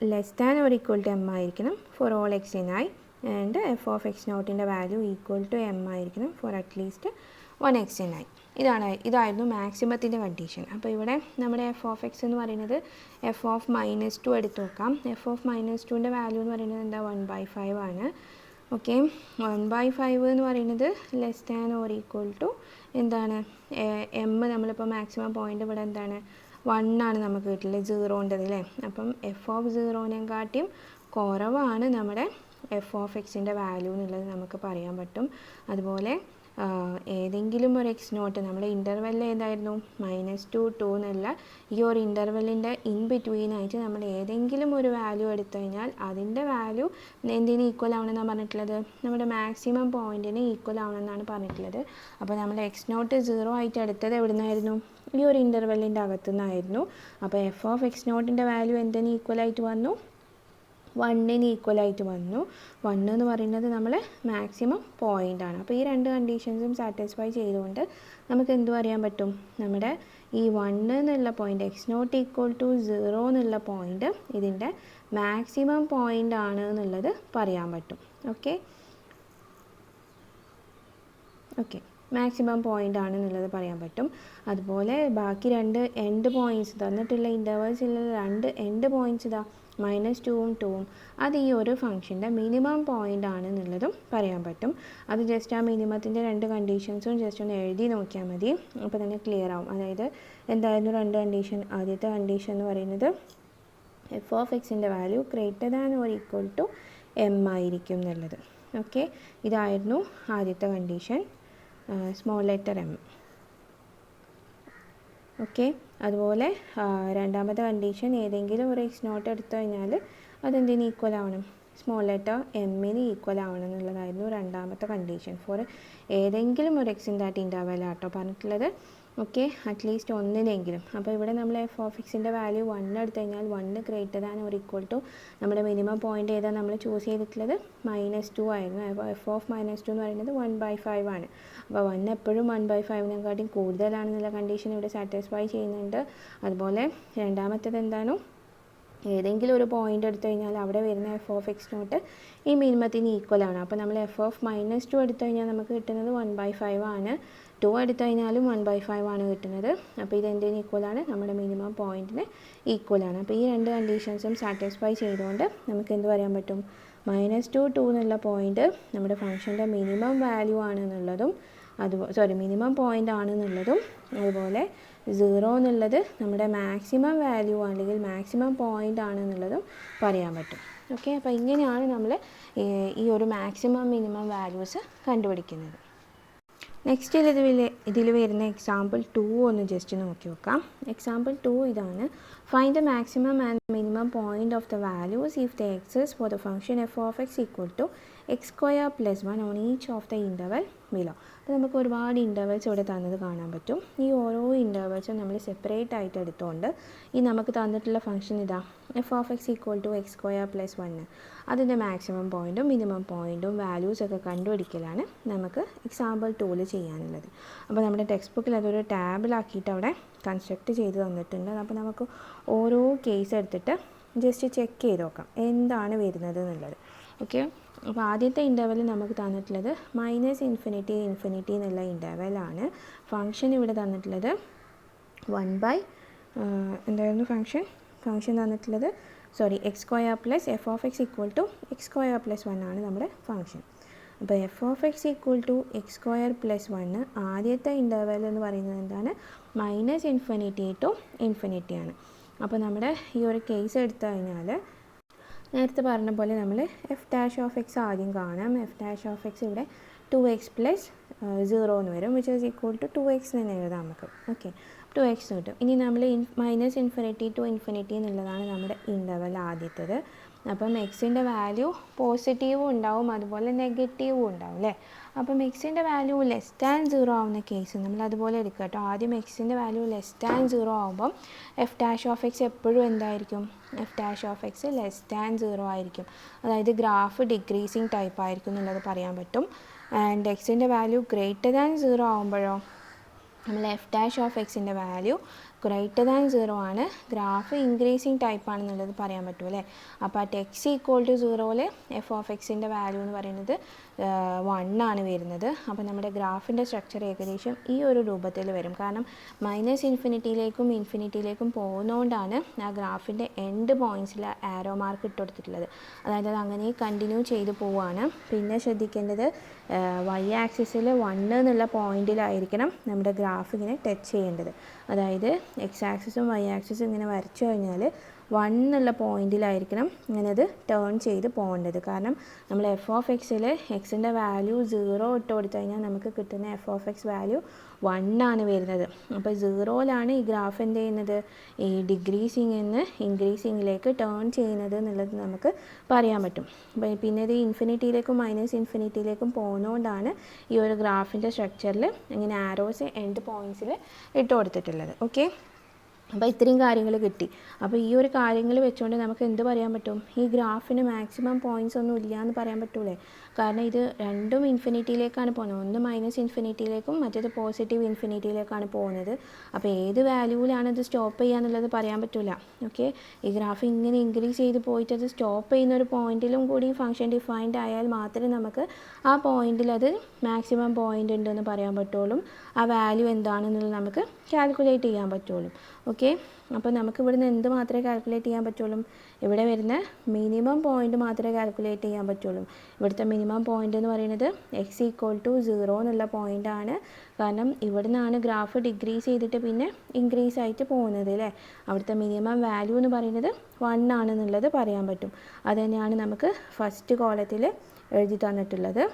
< M ആയിരിക്കണം for all x in I. And f of x0ൻ്റെ വാല്യൂ =M ആയിരിക്കണം for at least 1 x in i. ഇതായിരുന്നു മാക്സിമത്തിൻ്റെ കണ്ടീഷൻ. അപ്പോൾ ഇവിടെ നമ്മുടെ എഫ് ഓഫ് എക്സ് എന്ന് പറയുന്നത് എഫ് ഓഫ് -2 എടുത്ത് നോക്കാം. എഫ് ഓഫ് -2ൻ്റെ വാല്യൂ എന്ന് പറയുന്നത് എന്താ? 1/5 ആണ്. ഓക്കെ 1/5 എന്ന് പറയുന്നത് less than or equal to എന്താണ് എം നമ്മളിപ്പോൾ മാക്സിമം പോയിൻ്റ് ഇവിടെ എന്താണ് 1 ആണ് നമുക്ക് കിട്ടില്ല 0ൻ്റെത് അല്ലേ. അപ്പം എഫ് ഓഫ് 0നെക്കാട്ടിയും കുറവാണ് നമ്മുടെ എഫ് ഓഫ് എക്സിൻ്റെ വാല്യൂ എന്നുള്ളത് നമുക്ക് പറയാൻ പറ്റും. അതുപോലെ ഏതെങ്കിലും ഒരു എക്സ് നോട്ട് നമ്മുടെ ഇൻ്റർവെൽ ഏതായിരുന്നു -2 2 എന്നുള്ള ഈ ഒരു ഇൻ്റർവെല്ലിൻ്റെ ഇൻ ബിറ്റ്വീനായിട്ട് നമ്മൾ ഏതെങ്കിലും ഒരു വാല്യൂ എടുത്തു കഴിഞ്ഞാൽ അതിൻ്റെ വാല്യൂ എന്തിന് ഈക്വൽ ആവണമെന്നാണ് പറഞ്ഞിട്ടുള്ളത്, നമ്മുടെ മാക്സിമം പോയിൻറ്റിന് ഈക്വൽ ആവണമെന്നാണ് പറഞ്ഞിട്ടുള്ളത്. അപ്പോൾ നമ്മൾ എക്സ് നോട്ട് 0 ആയിട്ട് എടുത്തത് എവിടെ നിന്നായിരുന്നു, ഈ ഒരു ഇൻ്റർവെല്ലിൻ്റെ അകത്തു നിന്നായിരുന്നു. അപ്പോൾ എഫ് ഓഫ് എക്സ് നോട്ടിൻ്റെ വാല്യൂ എന്തിന് ഈക്വലായിട്ട് വന്നു, 1ന് ഈക്വലായിട്ട് വന്നു. 1 എന്ന് പറയുന്നത് നമ്മൾ മാക്സിമം പോയിൻ്റാണ്. അപ്പോൾ ഈ രണ്ട് കണ്ടീഷൻസും സാറ്റിസ്ഫൈ ചെയ്തുകൊണ്ട് നമുക്ക് എന്തും അറിയാൻ പറ്റും, നമ്മുടെ ഈ 1 എന്നുള്ള point x naught equal to 0 എന്നുള്ള പോയിൻ്റ് ഇതിൻ്റെ മാക്സിമം പോയിൻ്റ് ആണ് എന്നുള്ളത് പറയാൻ പറ്റും. ഓക്കെ മാക്സിമം പോയിൻ്റ് ആണ് എന്നുള്ളത് പറയാൻ പറ്റും. അതുപോലെ ബാക്കി രണ്ട് എൻഡ് പോയിൻറ്റ്സ് തന്നിട്ടുള്ള ഇൻ്റർവൽസിലുള്ള രണ്ട് എൻഡ് പോയിൻറ്റ്സ് ഇതാ -2ഉം 2ഉം അത് ഈ ഒരു ഫംഗ്ഷൻ്റെ മിനിമം പോയിൻ്റ് ആണ് എന്നുള്ളതും പറയാൻ പറ്റും. അത് ജസ്റ്റ് ആ മിനിമത്തിൻ്റെ രണ്ട് കണ്ടീഷൻസും ജസ്റ്റ് ഒന്ന് എഴുതി നോക്കിയാൽ മതി, അപ്പോൾ തന്നെ ക്ലിയർ ആവും. അതായത് എന്തായിരുന്നു രണ്ട് കണ്ടീഷൻ, ആദ്യത്തെ കണ്ടീഷൻ എന്ന് പറയുന്നത് എഫ് ഓഫ് എക്സിൻ്റെ value greater than or equal to m ആയിരിക്കും എന്നുള്ളത്. ഓക്കെ ഇതായിരുന്നു ആദ്യത്തെ condition, small letter m. Okay അതുപോലെ രണ്ടാമത്തെ കണ്ടീഷൻ ഏതെങ്കിലും ഒരു എക്സ് നോട്ട് എടുത്തു കഴിഞ്ഞാൽ അതെന്തിന് ഈക്വൽ ആവണം, സ്മോൾ ലെറ്റർ എമ്മിന് ഈക്വൽ ആവണം എന്നുള്ളതായിരുന്നു രണ്ടാമത്തെ കണ്ടീഷൻ ഫോർ ഏതെങ്കിലും ഒരു എക്സ് ഇൻ ദാറ്റ് ഇൻ്റർവെൽ ആട്ടോ പറഞ്ഞിട്ടുള്ളത്. ഓക്കെ അറ്റ്ലീസ്റ്റ് ഒന്നിനെങ്കിലും. അപ്പോൾ ഇവിടെ നമ്മൾ എഫ് ഓഫ് എക്സിൻ്റെ വാല്യൂ 1 എടുത്തു കഴിഞ്ഞാൽ 1 greater than or equal to നമ്മുടെ മിനിമം പോയിൻ്റ് ഏതാണ് നമ്മൾ ചൂസ് ചെയ്തിട്ടുള്ളത് -2 ആയിരുന്നു. അപ്പോൾ എഫ് ഓഫ് -2 എന്ന് പറയുന്നത് 1/5 ആണ്. അപ്പോൾ 1 എപ്പോഴും 1/5നെക്കാട്ടിയും കൂടുതലാണെന്നുള്ള കണ്ടീഷൻ ഇവിടെ സാറ്റിസ്ഫൈ ചെയ്യുന്നുണ്ട്. അതുപോലെ രണ്ടാമത്തേത് എന്താണ്, ഏതെങ്കിലും ഒരു പോയിൻ്റ് എടുത്തു കഴിഞ്ഞാൽ അവിടെ വരുന്ന എഫ് ഓഫ് എക്സ് നോട്ട് ഈ മിനിമത്തിന് ഈക്വൽ ആണ്. അപ്പോൾ നമ്മൾ എഫ് ഓഫ് -2 എടുത്തു കഴിഞ്ഞാൽ നമുക്ക് കിട്ടുന്നത് 1/5 ആണ്, 2 എടുത്തു കഴിഞ്ഞാലും 1/5 ആണ് കിട്ടുന്നത്. അപ്പോൾ ഇത് എന്തിന് ഈക്വൽ ആണ്, നമ്മുടെ മിനിമം പോയിൻറ്റിന് ഈക്വൽ ആണ്. അപ്പോൾ ഈ രണ്ട് കണ്ടീഷൻസും സാറ്റിസ്ഫൈ ചെയ്തുകൊണ്ട് നമുക്ക് എന്ത് പറയാൻ പറ്റും, -2 2 എന്നുള്ള പോയിൻ്റ് നമ്മുടെ ഫംഗ്ഷൻ്റെ മിനിമം വാല്യൂ ആണെന്നുള്ളതും മിനിമം പോയിൻ്റ് ആണെന്നുള്ളതും അതുപോലെ 0 എന്നുള്ളത് നമ്മുടെ മാക്സിമം വാല്യൂ അല്ലെങ്കിൽ മാക്സിമം പോയിൻ്റ് ആണെന്നുള്ളതും പറയാൻ പറ്റും. ഓക്കെ അപ്പോൾ ഇങ്ങനെയാണ് നമ്മൾ ഈ ഒരു മാക്സിമം മിനിമം വാല്യൂസ് കണ്ടുപിടിക്കുന്നത്. നെക്സ്റ്റ് ഇതിൽ വരുന്ന എക്സാമ്പിൾ 2 ഒന്ന് ജസ്റ്റ് നോക്കി നോക്കാം. എക്സാമ്പിൾ 2 ഇതാണ്, find the maximum and minimum point of the values if the exist for the function f of x equal to x² + 1 on each of the interval below. അപ്പോൾ നമുക്ക് ഒരുപാട് intervals ഇവിടെ തന്നത് കാണാൻ പറ്റും. ഈ ഓരോ ഇൻ്റർവൽസും നമ്മൾ സെപ്പറേറ്റ് ആയിട്ട് എടുത്തുകൊണ്ട് ഈ നമുക്ക് തന്നിട്ടുള്ള ഫംഗ്ഷൻ ഇതാ f of x equal to x² + 1 അതിൻ്റെ മാക്സിമം പോയിൻറ്റും മിനിമം പോയിൻറ്റും വാല്യൂസൊക്കെ കണ്ടുപിടിക്കലാണ് നമുക്ക് എക്സാമ്പിൾ 2ൽ ചെയ്യാനുള്ളത്. അപ്പോൾ നമ്മുടെ ടെക്സ്റ്റ് ബുക്കിൽ അതൊരു ടാബിലാക്കിയിട്ട് അവിടെ കൺസ്ട്രക്റ്റ് ചെയ്ത് തന്നിട്ടുണ്ട്. അപ്പോൾ നമുക്ക് ഓരോ കേസ് എടുത്തിട്ട് ജസ്റ്റ് ചെക്ക് ചെയ്ത് നോക്കാം എന്താണ് വരുന്നത് എന്നുള്ളത്. ഓക്കെ അപ്പോൾ ആദ്യത്തെ ഇൻ്റർവെൽ നമുക്ക് തന്നിട്ടുള്ളത് -∞ എന്നുള്ള ഇൻ്റർവെലാണ്. ഫംഗ്ഷൻ ഇവിടെ തന്നിട്ടുള്ളത് എന്തായിരുന്നു ഫംഗ്ഷൻ തന്നിട്ടുള്ളത് x² + f of x equal to x² + 1 ആണ് നമ്മുടെ ഫംഗ്ഷൻ. അപ്പോൾ f of x equal to x² + 1 ആദ്യത്തെ ഇൻ്റർവെൽ എന്ന് പറയുന്നത് എന്താണ്, -∞ ടു ∞ ആണ്. അപ്പോൾ നമ്മുടെ ഈ ഒരു കേസ് എടുത്തു കഴിഞ്ഞാൽ നേരത്തെ പറഞ്ഞ പോലെ നമ്മൾ f' ആദ്യം കാണാം. f' ഇവിടെ 2x + 0 എന്ന് വരും, which is equal to 2x തന്നെ എഴുതാം നമുക്ക്. ഓക്കെ 2x കിട്ടും. ഇനി നമ്മൾ -∞ ടു ∞ എന്നുള്ളതാണ് നമ്മുടെ ഇൻ്റർവെൽ ആദ്യത്തേത്. അപ്പം എക്സിൻ്റെ വാല്യൂ പോസിറ്റീവും ഉണ്ടാവും അതുപോലെ നെഗറ്റീവും ഉണ്ടാവും അല്ലേ. അപ്പം എക്സിൻ്റെ വാല്യൂ <0 ആവുന്ന കേസ് നമ്മൾ അതുപോലെ എടുക്കുക കേട്ടോ. ആദ്യം എക്സിൻ്റെ വാല്യൂ <0 ആകുമ്പം f' എപ്പോഴും എന്തായിരിക്കും, f' <0 ആയിരിക്കും. അതായത് ഗ്രാഫ് ഡിക്രീസിങ് ടൈപ്പ് ആയിരിക്കും എന്നുള്ളത് പറയാൻ പറ്റും. ആൻഡ് എക്സിൻ്റെ വാല്യൂ > 0 ആകുമ്പോഴോ നമ്മൾ f' വാല്യൂ ഗ്രേറ്റർ ദാൻ 0 ആണ്, ഗ്രാഫ് ഇൻക്രീസിങ് ടൈപ്പ് ആണെന്നുള്ളത് പറയാൻ പറ്റും അല്ലേ. അപ്പോൾ അറ്റ് എക്സ് ഈക്വൽ ടു 0ൽ എഫ് ഓഫ് എക്സിൻ്റെ വാല്യൂ എന്ന് പറയുന്നത് 1 ആണ് വരുന്നത്. അപ്പോൾ നമ്മുടെ ഗ്രാഫിൻ്റെ സ്ട്രക്ചർ ഏകദേശം ഈ ഒരു രൂപത്തിൽ വരും. കാരണം മൈനസ് ഇൻഫിനിറ്റിയിലേക്കും ഇൻഫിനിറ്റിയിലേക്കും പോകുന്നതുകൊണ്ടാണ് ആ ഗ്രാഫിൻ്റെ എൻഡ് പോയിൻറ്റ്സിൽ ആരോ മാർക്ക് ഇട്ട് കൊടുത്തിട്ടുള്ളത്. അതായത് അത് അങ്ങനെ കണ്ടിന്യൂ ചെയ്ത് പോവുകയാണ്. പിന്നെ ശ്രദ്ധിക്കേണ്ടത് വൈ ആക്സിസിൽ 1 എന്നുള്ള പോയിന്റിലായിരിക്കണം നമ്മുടെ ഗ്രാഫ് ഇങ്ങനെ ടച്ച് ചെയ്യേണ്ടത്. അതായത് എക്സ് ആക്സിസും വൈ ആക്സിസും ഇങ്ങനെ വരച്ചു കഴിഞ്ഞാൽ 1 എന്നുള്ള പോയിന്റിലായിരിക്കണം ഇങ്ങനെ അത് ടേൺ ചെയ്ത് പോകേണ്ടത്. കാരണം നമ്മൾ എഫ് ഓഫ് എക്സിൽ എക്സിൻ്റെ വാല്യൂ 0 ഇട്ട് കൊടുത്തു കഴിഞ്ഞാൽ നമുക്ക് കിട്ടുന്ന എഫ് ഓഫ് എക്സ് വാല്യൂ 1 ആണ് വരുന്നത്. അപ്പോൾ 0ലാണ് ഈ ഗ്രാഫ് എന്ത് ചെയ്യുന്നത്, ഈ ഡിക്രീസിങ്ങിൽ നിന്ന് ഇൻക്രീസിങ്ങിലേക്ക് ടേൺ ചെയ്യുന്നത് എന്നുള്ളത് നമുക്ക് പറയാൻ പറ്റും. പിന്നെ ഇത് ഇൻഫിനിറ്റിയിലേക്കും മൈനസ് ഇൻഫിനിറ്റിയിലേക്കും പോകുന്നതുകൊണ്ടാണ് ഈ ഒരു ഗ്രാഫിൻ്റെ സ്ട്രക്ചറിൽ ഇങ്ങനെ ആരോസ് എൻഡ് പോയിൻറ്റ്സിൽ ഇട്ട് കൊടുത്തിട്ടുള്ളത്. ഓക്കെ, അപ്പോൾ ഇത്രയും കാര്യങ്ങൾ കിട്ടി. അപ്പോൾ ഈ ഒരു കാര്യങ്ങൾ വെച്ചുകൊണ്ട് നമുക്ക് എന്ത് പറയാൻ പറ്റും, ഈ ഗ്രാഫിന് മാക്സിമം പോയിൻറ്റ്സ് ഒന്നും ഇല്ല എന്ന് പറയാൻ പറ്റൂലേ. കാരണം ഇത് രണ്ടും ഇൻഫിനിറ്റിയിലേക്കാണ് പോകുന്നത്. ഒന്ന് മൈനസ് ഇൻഫിനിറ്റിയിലേക്കും മറ്റേത് പോസിറ്റീവ് ഇൻഫിനിറ്റിയിലേക്കാണ് പോകുന്നത്. അപ്പോൾ ഏത് വാല്യൂവിലാണ് ഇത് സ്റ്റോപ്പ് ചെയ്യുക എന്നുള്ളത് പറയാൻ പറ്റില്ല. ഓക്കെ, ഈ ഗ്രാഫ് ഇങ്ങനെ ഇൻക്രീസ് ചെയ്ത് പോയിട്ട് അത് സ്റ്റോപ്പ് ചെയ്യുന്ന ഒരു പോയിന്റിലും കൂടി ഫംഗ്ഷൻ ഡിഫൈൻഡ് ആയാൽ മാത്രമേ നമുക്ക് ആ പോയിന്റിൽ അത് മാക്സിമം പോയിന്റ് ഉണ്ടെന്ന് പറയാൻ പറ്റുള്ളൂ. ആ വാല്യൂ എന്താണെന്നുള്ളത് നമുക്ക് കാൽക്കുലേറ്റ് ചെയ്യാൻ പറ്റുള്ളൂ. ഓക്കെ, അപ്പോൾ നമുക്ക് ഇവിടുന്ന് എന്ത് മാത്രമേ കാൽക്കുലേറ്റ് ചെയ്യാൻ പറ്റുള്ളൂ, ഇവിടെ വരുന്ന മിനിമം പോയിന്റ് മാത്രമേ കാൽക്കുലേറ്റ് ചെയ്യാൻ പറ്റുള്ളൂ. ഇവിടുത്തെ മിനിമം പോയിന്റ് എന്ന് പറയുന്നത് എക്സ് ഈക്വൽ ടു 0 എന്നുള്ള പോയിൻ്റാണ്. കാരണം ഇവിടെ നിന്നാണ് ഗ്രാഫ് ഡിക്രീസ് ചെയ്തിട്ട് പിന്നെ ഇൻക്രീസ് ആയിട്ട് പോകുന്നത് അല്ലേ. അവിടുത്തെ മിനിമം വാല്യൂ എന്ന് പറയുന്നത് 1 ആണെന്നുള്ളത് പറയാൻ പറ്റും. അത് തന്നെയാണ് നമുക്ക് ഫസ്റ്റ് കോളത്തിൽ എഴുതി തന്നിട്ടുള്ളത്.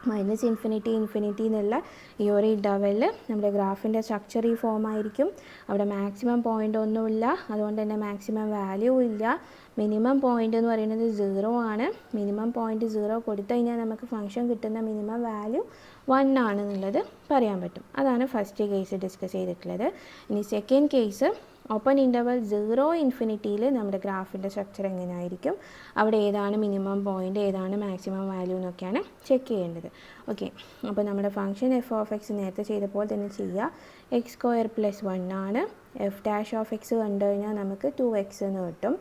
മൈനസ് ഇൻഫിനിറ്റി ഇൻഫിനിറ്റി എന്നുള്ള ഈ ഒരു ഇൻ്റർവെല്ലിൽ നമ്മുടെ ഗ്രാഫിൻ്റെ സ്ട്രക്ചർ ഈ ഫോം ആയിരിക്കും. അവിടെ മാക്സിമം പോയിൻ്റ് ഒന്നുമില്ല, അതുകൊണ്ട് തന്നെ മാക്സിമം വാല്യൂ ഇല്ല. മിനിമം പോയിൻ്റ് എന്ന് പറയുന്നത് 0 ആണ്. മിനിമം പോയിൻ്റ് 0 കൊടുത്തു കഴിഞ്ഞാൽ നമുക്ക് ഫംഗ്ഷൻ കിട്ടുന്ന മിനിമം വാല്യൂ 1 ആണെന്നുള്ളത് പറയാൻ പറ്റും. അതാണ് ഫസ്റ്റ് കേസ് ഡിസ്കസ് ചെയ്തിട്ടുള്ളത്. ഇനി സെക്കൻഡ് കേസ് ഓപ്പൺ ഇൻ്റർവൽ 0 ഇൻഫിനിറ്റിയിൽ നമ്മുടെ ഗ്രാഫിൻ്റെ സ്ട്രക്ചർ എങ്ങനെയായിരിക്കും, അവിടെ ഏതാണ് മിനിമം പോയിൻ്റ് ഏതാണ് മാക്സിമം വാല്യൂ എന്നൊക്കെയാണ് ചെക്ക് ചെയ്യേണ്ടത്. ഓക്കെ, അപ്പോൾ നമ്മുടെ ഫംഗ്ഷൻ എഫ് ഓഫ് എക്സ് നേരത്തെ ചെയ്തപ്പോൾ തന്നെ ചെയ്യുക. എക്സ് സ്ക്വയർ പ്ലസ് 1 ആണ്. എഫ് ഡാഷ് ഓഫ് എക്സ് കണ്ടു കഴിഞ്ഞാൽ നമുക്ക് 2x എന്ന് കിട്ടും.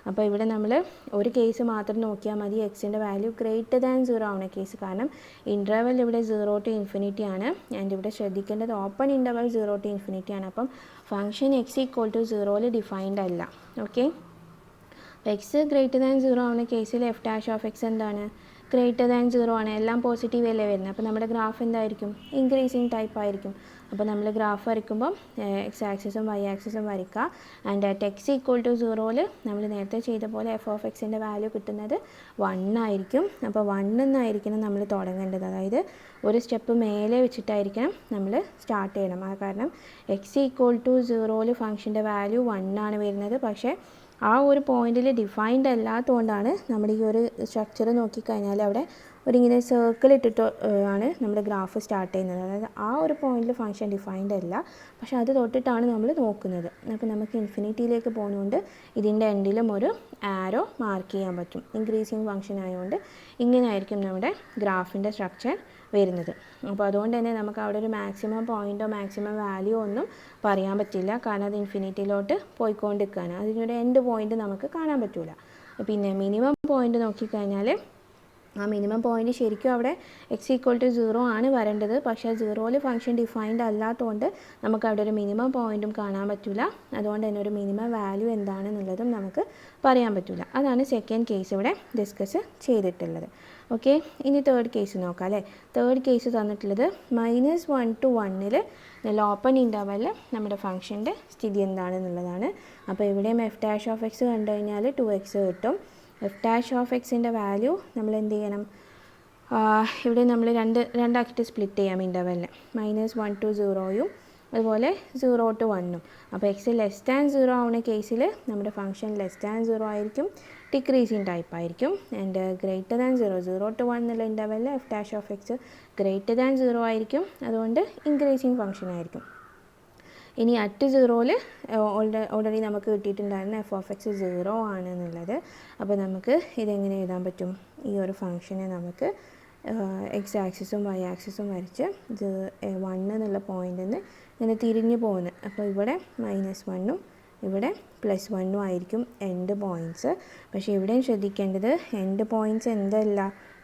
അപ്പോൾ ഇവിടെ നമ്മൾ ഒരു കേസ് മാത്രം നോക്കിയാൽ മതി, എക്സിൻ്റെ വാല്യൂ ഗ്രേറ്റർ ദാൻ 0 ആവുന്ന കേസ്. കാരണം ഇൻ്റർവൽ ഇവിടെ 0 ടു ഇൻഫിനിറ്റി ആണ്. ആൻഡ് ഇവിടെ ശ്രദ്ധിക്കേണ്ടത് ഓപ്പൺ ഇൻ്റർവൽ 0 ടു ഇൻഫിനിറ്റി ആണ്. അപ്പം ഫംഗ്ഷൻ എക്സ് ഈക്വൽ ടു 0ൽ ഡിഫൈൻഡ് അല്ല. ഓക്കെ, എക്സ് ഗ്രേറ്റർ ദാൻ 0 ആവുന്ന കേസിൽ എഫ് ഡാഷ് ഓഫ് എക്സ് എന്താണ്, ഗ്രേറ്റർ ദാൻ 0 ആണ്. എല്ലാം പോസിറ്റീവ് അല്ലേ വരുന്നത്. അപ്പോൾ നമ്മുടെ ഗ്രാഫ് എന്തായിരിക്കും, ഇൻക്രീസിങ് ടൈപ്പ് ആയിരിക്കും. അപ്പോൾ നമ്മൾ ഗ്രാഫ് വരയ്ക്കുമ്പോൾ എക്സ് ആക്സിസും വൈ ആക്സിസും വരയ്ക്കുക. And at x equal to 0ൽ നമ്മൾ നേരത്തെ ചെയ്ത പോലെ എഫ് ഓഫ് എക്സിൻ്റെ വാല്യൂ കിട്ടുന്നത് 1 ആയിരിക്കും. അപ്പോൾ 1 എന്നായിരിക്കണം നമ്മൾ തുടങ്ങേണ്ടത്. അതായത് ഒരു സ്റ്റെപ്പ് മേലെ വെച്ചിട്ടായിരിക്കണം നമ്മൾ സ്റ്റാർട്ട് ചെയ്യണം. ആ കാരണം എക്സ് ഈക്വൽ ടു 0ൽ ഫംഗ്ഷൻ്റെ വാല്യൂ 1 ആണ് വരുന്നത്. പക്ഷേ ആ ഒരു പോയിന്റിൽ ഡിഫൈൻഡ് അല്ലാത്തതുകൊണ്ടാണ് നമ്മൾ ഈ ഒരു സ്ട്രക്ചർ നോക്കിക്കഴിഞ്ഞാൽ അവിടെ ഒരിങ്ങനെ സർക്കിൾ ഇട്ടിട്ട് ആണ് നമ്മുടെ ഗ്രാഫ് സ്റ്റാർട്ട് ചെയ്യുന്നത്. അതായത് ആ ഒരു പോയിന്റിൽ ഫംഗ്ഷൻ ഡിഫൈൻഡ് അല്ല, പക്ഷേ അത് തൊട്ടിട്ടാണ് നമ്മൾ നോക്കുന്നത്. അപ്പോൾ നമുക്ക് ഇൻഫിനിറ്റിയിലേക്ക് പോകുന്നതുകൊണ്ട് ഇതിൻ്റെ എൻഡിലും ഒരു ആരോ മാർക്ക് ചെയ്യാൻ പറ്റും. ഇൻക്രീസിങ് ഫംഗ്ഷൻ ആയതുകൊണ്ട് ഇങ്ങനെയായിരിക്കും നമ്മുടെ ഗ്രാഫിൻ്റെ സ്ട്രക്ചർ വരുന്നത്. അപ്പോൾ അതുകൊണ്ട് തന്നെ നമുക്ക് അവിടെ ഒരു മാക്സിമം പോയിൻറ്റോ മാക്സിമം വാല്യൂ ഒന്നും പറയാൻ പറ്റില്ല. കാരണം അത് ഇൻഫിനിറ്റിയിലോട്ട് പോയിക്കൊണ്ടിരിക്കുകയാണ്. അതിനൊരു എൻഡ് പോയിൻ്റ് നമുക്ക് കാണാൻ പറ്റില്ല. പിന്നെ മിനിമം പോയിൻ്റ് നോക്കിക്കഴിഞ്ഞാൽ ആ മിനിമം പോയിൻ്റ് ശരിക്കും അവിടെ എക്സ് ഈക്വൽ ടു 0 ആണ് വരേണ്ടത്. പക്ഷേ 0ൽ ഫംഗ്ഷൻ ഡിഫൈൻഡ് അല്ലാത്തതുകൊണ്ട് നമുക്ക് അവിടെ ഒരു മിനിമം പോയിൻറ്റും കാണാൻ പറ്റില്ല. അതുകൊണ്ട് തന്നെ ഒരു മിനിമം വാല്യൂ എന്താണെന്നുള്ളതും നമുക്ക് പറയാൻ പറ്റില്ല. അതാണ് സെക്കൻഡ് കേസ് ഇവിടെ ഡിസ്കസ് ചെയ്തിട്ടുള്ളത്. ഓക്കെ, ഇനി തേർഡ് കേസ് നോക്കാം അല്ലേ. തേർഡ് കേസ് തന്നിട്ടുള്ളത് -1 to 1ൽ ഓപ്പൺ ഇൻ്റർവെല്ലിൽ നമ്മുടെ ഫംഗ്ഷൻ്റെ സ്ഥിതി എന്താണെന്നുള്ളതാണ്. അപ്പോൾ ഇവിടെയും എഫ് ഡാഷ് ഓഫ് എക്സ് കണ്ടു കഴിഞ്ഞാൽ 2x കിട്ടും. എഫ് ഡാഷ് ഓഫ് എക്സിൻ്റെ വാല്യൂ നമ്മൾ എന്ത് ചെയ്യണം, ഇവിടെ നമ്മൾ രണ്ടാക്കിയിട്ട് സ്പ്ലിറ്റ് ചെയ്യാം ഇൻ്റർവെല്ലിൽ. -1 to 0യും അതുപോലെ 0 to 1ഉം. അപ്പോൾ എക്സ് ലെസ് ദാൻ 0 ആവുന്ന കേസിൽ നമ്മുടെ ഫംഗ്ഷൻ ലെസ് ദാൻ 0 ആയിരിക്കും, ഡിക്രീസിങ് ടൈപ്പ് ആയിരിക്കും. ആൻഡ് ഗ്രേറ്റർ ദാൻ 0 to 1 എന്നുള്ള ഇൻ്റർവെല്ലിൽ f dash of x greater than 0 ആയിരിക്കും, അതുകൊണ്ട് ഇൻക്രീസിങ് ഫംഗ്ഷൻ ആയിരിക്കും. ഇനി അറ്റ് 0ൽ ഓൾറെഡി നമുക്ക് കിട്ടിയിട്ടുണ്ടായിരുന്നു എഫ് ഓഫ് എക്സ് 0 ആണെന്നുള്ളത്. അപ്പോൾ നമുക്ക് ഇതെങ്ങനെ എഴുതാൻ പറ്റും, ഈ ഒരു ഫംഗ്ഷനെ നമുക്ക് എക്സ് ആക്സിസും വൈ ആക്സിസും വരച്ച് 1 എന്നുള്ള പോയിന്റിൽ നിന്ന് ഇങ്ങനെ തിരിഞ്ഞു പോകുന്നത്. അപ്പോൾ ഇവിടെ -1ഉം ഇവിടെ +1ഉം ആയിരിക്കും എൻഡ് പോയിൻറ്റ്സ്. പക്ഷേ ഇവിടെയും ശ്രദ്ധിക്കേണ്ടത് എൻഡ് പോയിൻറ്റ്സ് എന്തല്ല,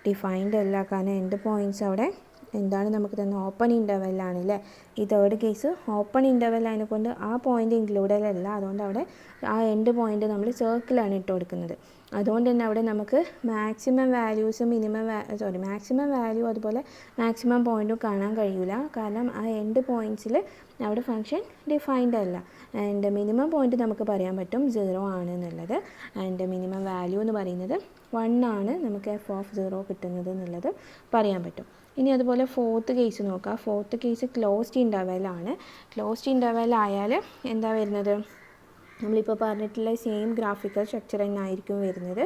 ഡിഫൈൻഡ് അല്ല. കാരണം എൻഡ് പോയിൻറ്റ്സ് അവിടെ എന്താണ് നമുക്ക് തന്നെ ഓപ്പൺ ഇൻ്റർവെല്ലാണല്ലേ. ഈ തേർഡ് കേസ് ഓപ്പൺ ഇൻ്റർവെൽ അതിനെക്കൊണ്ട് ആ പോയിൻ്റ് ഇൻക്ലൂഡഡ് അല്ല. അതുകൊണ്ട് അവിടെ ആ എൻഡ് പോയിൻ്റ് നമ്മൾ സർക്കിളാണ് ഇട്ട് കൊടുക്കുന്നത്. അതുകൊണ്ട് തന്നെ അവിടെ നമുക്ക് മാക്സിമം വാല്യൂസ് മാക്സിമം വാല്യൂ അതുപോലെ മാക്സിമം പോയിൻറ്റും കാണാൻ കഴിയില്ല. കാരണം ആ എൻഡ് പോയിൻറ്റ്സിൽ അവിടെ ഫംഗ്ഷൻ ഡിഫൈൻഡ് അല്ല. ആൻഡ് മിനിമം പോയിൻ്റ് നമുക്ക് പറയാൻ പറ്റും 0 ആണ് എന്നുള്ളത്. ആൻഡ് മിനിമം വാല്യൂ എന്ന് പറയുന്നത് 1 ആണ് നമുക്ക് f(0) കിട്ടുന്നത് എന്നുള്ളത് പറയാൻ പറ്റും. ഇനി അതുപോലെ ഫോർത്ത് കേസ് നോക്കാം. ഫോർത്ത് കേസ് ക്ലോസ്ഡ് ഇൻ്റർവെല്ലാണ്. ക്ലോസ്ഡ് ഇൻ്റർവെൽ ആയാൽ എന്താ വരുന്നത്, നമ്മളിപ്പോൾ പറഞ്ഞിട്ടുള്ള സെയിം ഗ്രാഫിക്കൽ സ്ട്രക്ചർ തന്നെ ആയിരിക്കും വരുന്നത്.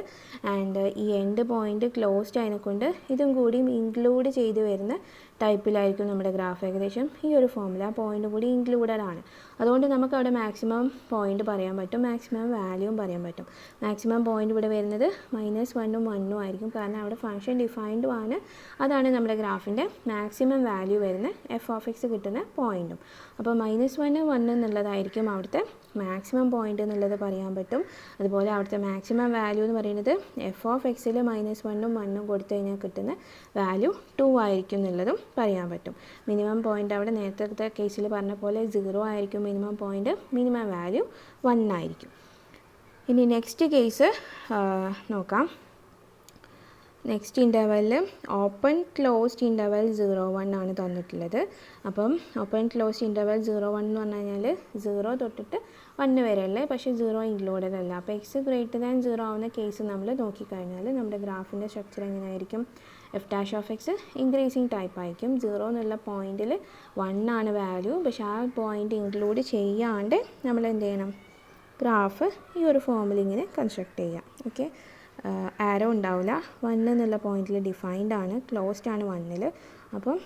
ആൻഡ് ഈ എൻഡ് പോയിൻ്റ് ക്ലോസ്ഡ് അതിനെക്കൊണ്ട് ഇതും കൂടി ഇൻക്ലൂഡ് ചെയ്ത് വരുന്ന ടൈപ്പിലായിരിക്കും നമ്മുടെ ഗ്രാഫ്. ഏകദേശം ഈ ഒരു ഫോമിൽ ആ പോയിൻ്റ് കൂടി ഇൻക്ലൂഡഡ് ആണ്. അതുകൊണ്ട് നമുക്ക് അവിടെ മാക്സിമം പോയിൻ്റ് പറയാൻ പറ്റും, മാക്സിമം വാല്യൂവും പറയാൻ പറ്റും. മാക്സിമം പോയിൻ്റ് ഇവിടെ വരുന്നത് -1ഉം 1ഉം ആയിരിക്കും. കാരണം അവിടെ ഫംഗ്ഷൻ ഡിഫൈൻഡും ആണ്. അതാണ് നമ്മുടെ ഗ്രാഫിൻ്റെ മാക്സിമം വാല്യൂ വരുന്ന f(x) കിട്ടുന്ന പോയിൻറ്റും. അപ്പോൾ -1 1 എന്നുള്ളതായിരിക്കും അവിടുത്തെ മാക്സിമം പോയിൻ്റ് എന്നുള്ളത് പറയാൻ പറ്റും. അതുപോലെ അവിടുത്തെ മാക്സിമം വാല്യൂ എന്ന് പറയുന്നത് f(x)ൽ -1ഉം 1ഉം കൊടുത്തു കഴിഞ്ഞാൽ കിട്ടുന്ന വാല്യൂ 2 ആയിരിക്കും എന്നുള്ളതും പറയാൻ പറ്റും. മിനിമം പോയിൻ്റ് അവിടെ നേരത്തെ കേസിൽ പറഞ്ഞ പോലെ 0 ആയിരിക്കും മിനിമം പോയിൻ്റ്, മിനിമം വാല്യൂ 1 ആയിരിക്കും. ഇനി നെക്സ്റ്റ് കേസ് നോക്കാം. നെക്സ്റ്റ് ഇൻ്റർവെല്ലിൽ ഓപ്പൺ ക്ലോസ്ഡ് ഇൻ്റർവെൽ 0 1 ആണ് തന്നിട്ടുള്ളത്. അപ്പം ഓപ്പൺ ക്ലോസ്ഡ് ഇൻ്റർവെൽ 0 1 എന്ന് പറഞ്ഞു കഴിഞ്ഞാൽ 0 തൊട്ടിട്ട് 1 വരെ അല്ലേ, പക്ഷേ 0 ഇൻക്ലൂഡഡ് അല്ല. അപ്പോൾ x>0 ആവുന്ന കേസ് നമ്മൾ നോക്കിക്കഴിഞ്ഞാൽ നമ്മുടെ ഗ്രാഫിൻ്റെ സ്ട്രക്ചർ എങ്ങനെയായിരിക്കും, f(x) ഇൻക്രീസിങ് ടൈപ്പ് ആയിരിക്കും. 0 എന്നുള്ള പോയിൻറ്റിൽ 1 ആണ് വാല്യൂ, പക്ഷേ ആ പോയിൻ്റ് ഇൻക്ലൂഡ് ചെയ്യാണ്ട് നമ്മൾ എന്ത് ചെയ്യണം, ഗ്രാഫ് ഈ ഒരു ഫോമിൽ ഇങ്ങനെ കൺസ്ട്രക്ട് ചെയ്യാം. ഓക്കെ, ആരോ ഉണ്ടാവില്ല. 1 എന്നുള്ള പോയിന്റിൽ ഡിഫൈൻഡ് ആണ്, ക്ലോസ്ഡ് ആണ് 1ൽ. അപ്പം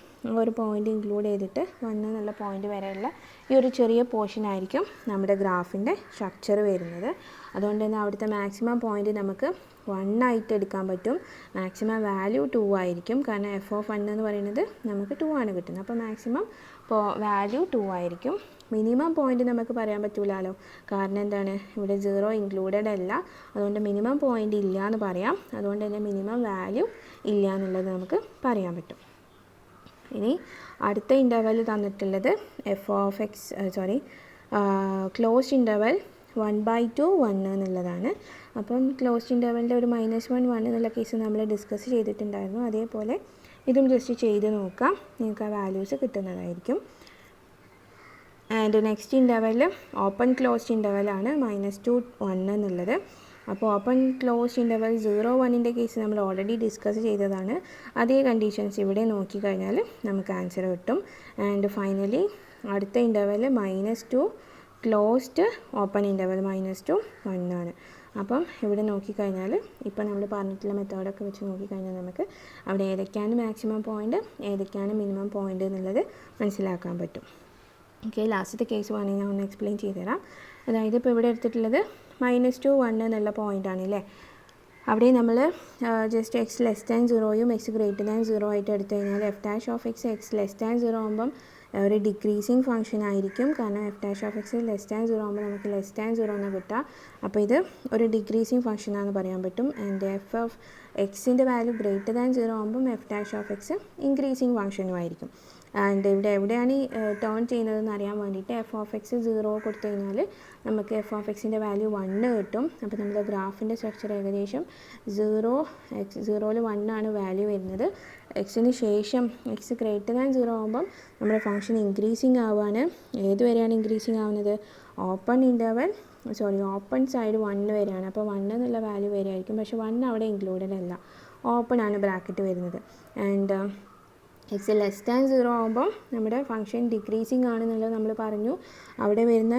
ഒരു പോയിൻ്റ് ഇൻക്ലൂഡ് ചെയ്തിട്ട് 1 എന്നുള്ള പോയിൻ്റ് വരെയുള്ള ഈ ഒരു ചെറിയ പോർഷൻ ആയിരിക്കും നമ്മുടെ ഗ്രാഫിൻ്റെ സ്ട്രക്ചർ വരുന്നത്. അതുകൊണ്ട് തന്നെ അവിടുത്തെ മാക്സിമം പോയിൻ്റ് നമുക്ക് 1 ആയിട്ട് എടുക്കാൻ പറ്റും. മാക്സിമം വാല്യൂ 2 ആയിരിക്കും. കാരണം f(1) എന്ന് പറയുന്നത് നമുക്ക് 2 ആണ് കിട്ടുന്നത്. അപ്പോൾ മാക്സിമം വാല്യൂ 2 ആയിരിക്കും. മിനിമം പോയിൻ്റ് നമുക്ക് പറയാൻ പറ്റില്ലല്ലോ. കാരണം എന്താണ്, ഇവിടെ 0 ഇൻക്ലൂഡഡ് അല്ല. അതുകൊണ്ട് മിനിമം പോയിൻ്റ് ഇല്ല എന്ന് പറയാം. അതുകൊണ്ട് തന്നെ മിനിമം വാല്യൂ ഇല്ല എന്നുള്ളത് നമുക്ക് പറയാൻ പറ്റും. ഇനി അടുത്ത ഇൻ്റർവെൽ തന്നിട്ടുള്ളത് ക്ലോസ്ഡ് ഇൻ്റർവെൽ 1/2 1 എന്നുള്ളതാണ്. അപ്പം ക്ലോസ്ഡ് ഇൻ്റർവെലിൻ്റെ ഒരു -1 1 എന്നുള്ള കേസ് നമ്മൾ ഡിസ്കസ് ചെയ്തിട്ടുണ്ടായിരുന്നു. അതേപോലെ ഇതും ജസ്റ്റ് ചെയ്ത് നോക്കാം, നിങ്ങൾക്ക് ആ വാല്യൂസ് കിട്ടുന്നതായിരിക്കും. And next interval open closed ഇൻ്റർവെലാണ് -2 1 എന്നുള്ളത്. അപ്പോൾ ഓപ്പൺ ക്ലോസ്ഡ് ഇൻ്റർവെൽ 0 1ൻ്റെ കേസ് നമ്മൾ ഓൾറെഡി ഡിസ്കസ് ചെയ്തതാണ്. അതേ കണ്ടീഷൻസ് ഇവിടെ നോക്കിക്കഴിഞ്ഞാൽ നമുക്ക് ആൻസർ കിട്ടും. ആൻഡ് ഫൈനലി അടുത്ത ഇൻ്റർവെൽ -2 ക്ലോസ്ഡ് ഓപ്പൺ ഇൻ്റർവെൽ -2 1 ആണ്. അപ്പം ഇവിടെ നോക്കിക്കഴിഞ്ഞാൽ ഇപ്പം നമ്മൾ പറഞ്ഞിട്ടുള്ള മെത്തേഡൊക്കെ വെച്ച് നോക്കിക്കഴിഞ്ഞാൽ നമുക്ക് അവിടെ ഏതൊക്കെയാണ് മാക്സിമം പോയിൻ്റ്, ഏതൊക്കെയാണ് മിനിമം പോയിൻ്റ് എന്നുള്ളത് മനസ്സിലാക്കാൻ പറ്റും. ഓക്കെ, ലാസ്റ്റത്തെ കേസ് വേണമെങ്കിൽ ഞാൻ ഒന്ന് എക്സ്പ്ലെയിൻ ചെയ്തുതരാം. അതായത് ഇപ്പോൾ ഇവിടെ എടുത്തിട്ടുള്ളത് -2 1 എന്നുള്ള പോയിൻ്റാണ് അല്ലേ. അവിടെ നമ്മൾ ജസ്റ്റ് x 0യും x 0 ആയിട്ട് എടുത്തു കഴിഞ്ഞാൽ f(x) x<0 ആകുമ്പം ഒരു ഡിക്രീസിങ് ഫംഗ്ഷൻ ആയിരിക്കും. കാരണം f(x) <0 ആകുമ്പോൾ നമുക്ക് <0 എന്ന് കിട്ടുക. അപ്പോൾ ഇത് ഒരു ഡിക്രീസിങ് ഫംഗ്ഷനാണെന്ന് പറയാൻ പറ്റും. ആൻഡ് f(x)ൻ്റെ വാല്യൂ >0 ആകുമ്പം f(x) ഇൻക്രീസിങ് ഫംഗ്ഷനും ആയിരിക്കും. ആൻഡ് ഇവിടെ എവിടെയാണ് ഈ ടേൺ ചെയ്യുന്നതെന്ന് അറിയാൻ വേണ്ടിയിട്ട് f(x) 0 കൊടുത്തു കഴിഞ്ഞാൽ നമുക്ക് f(x)ൻ്റെ വാല്യൂ 1 കിട്ടും. അപ്പോൾ നമ്മുടെ ഗ്രാഫിൻ്റെ സ്ട്രക്ചർ ഏകദേശം 0ൽ 1 ആണ് വാല്യൂ വരുന്നത്. എക്സിന് ശേഷം x>0 ആകുമ്പം നമ്മുടെ ഫംഗ്ഷൻ ഇൻക്രീസിങ് ആവുകയാണ്. ഏതുവരെയാണ് ഇൻക്രീസിങ് ആവുന്നത്, ഓപ്പൺ സൈഡ് 1 വരെയാണ്. അപ്പോൾ 1 എന്നുള്ള വാല്യൂ വരെ ആയിരിക്കും. പക്ഷേ 1 അവിടെ ഇൻക്ലൂഡഡ് അല്ല, ഓപ്പൺ ആണ് ബ്രാക്കറ്റ് വരുന്നത്. ആൻഡ് x<0 ആകുമ്പം നമ്മുടെ ഫംഗ്ഷൻ ഡിക്രീസിങ് ആണെന്നുള്ളത് നമ്മൾ പറഞ്ഞു. അവിടെ വരുന്ന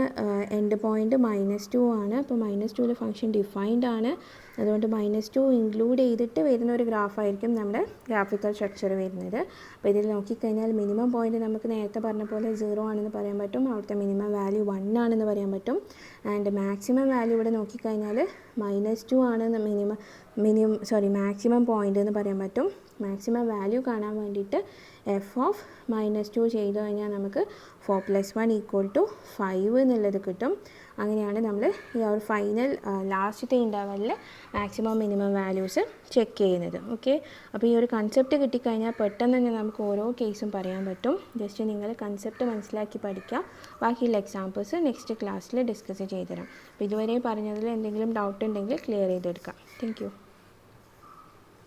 എൻഡ് പോയിൻ്റ് -2 ആണ്. അപ്പോൾ -2ൽ ഫംഗ്ഷൻ ഡിഫൈൻഡ് ആണ്. അതുകൊണ്ട് -2 ഇൻക്ലൂഡ് ചെയ്തിട്ട് വരുന്ന ഒരു ഗ്രാഫായിരിക്കും നമ്മുടെ ഗ്രാഫിക്കൽ സ്ട്രക്ചർ വരുന്നത്. അപ്പോൾ ഇതിൽ നോക്കിക്കഴിഞ്ഞാൽ മിനിമം പോയിൻ്റ് നമുക്ക് നേരത്തെ പറഞ്ഞ പോലെ 0 ആണെന്ന് പറയാൻ പറ്റും, അവിടുത്തെ മിനിമം വാല്യൂ 1 ആണെന്ന് പറയാൻ പറ്റും. ആൻഡ് മാക്സിമം വാല്യൂ ഇവിടെ നോക്കിക്കഴിഞ്ഞാൽ -2 ആണ് മാക്സിമം പോയിൻ്റ് എന്ന് പറയാൻ പറ്റും. മാക്സിമം വാല്യൂ കാണാൻ വേണ്ടിയിട്ട് f(-2) ചെയ്ത് കഴിഞ്ഞാൽ നമുക്ക് 4 + 1 = 5 എന്നുള്ളത് കിട്ടും. അങ്ങനെയാണ് നമ്മൾ ഈ ഒരു ഫൈനൽ ലാസ്റ്റത്തെ ഇൻ്റർവെല്ലിൽ മാക്സിമം മിനിമം വാല്യൂസ് ചെക്ക് ചെയ്യുന്നത്. ഓക്കെ, അപ്പോൾ ഈ ഒരു കൺസെപ്റ്റ് കിട്ടിക്കഴിഞ്ഞാൽ പെട്ടെന്ന് തന്നെ നമുക്ക് ഓരോ കേസും പറയാൻ പറ്റും. ജസ്റ്റ് നിങ്ങൾ കൺസെപ്റ്റ് മനസ്സിലാക്കി പഠിക്കുക. ബാക്കിയുള്ള എക്സാമ്പിൾസ് നെക്സ്റ്റ് ക്ലാസ്സിൽ ഡിസ്കസ് ചെയ്തുതരാം. അപ്പോൾ ഇതുവരെ പറഞ്ഞതിൽ എന്തെങ്കിലും ഡൗട്ട് ഉണ്ടെങ്കിൽ ക്ലിയർ ചെയ്തെടുക്കാം. Thank you.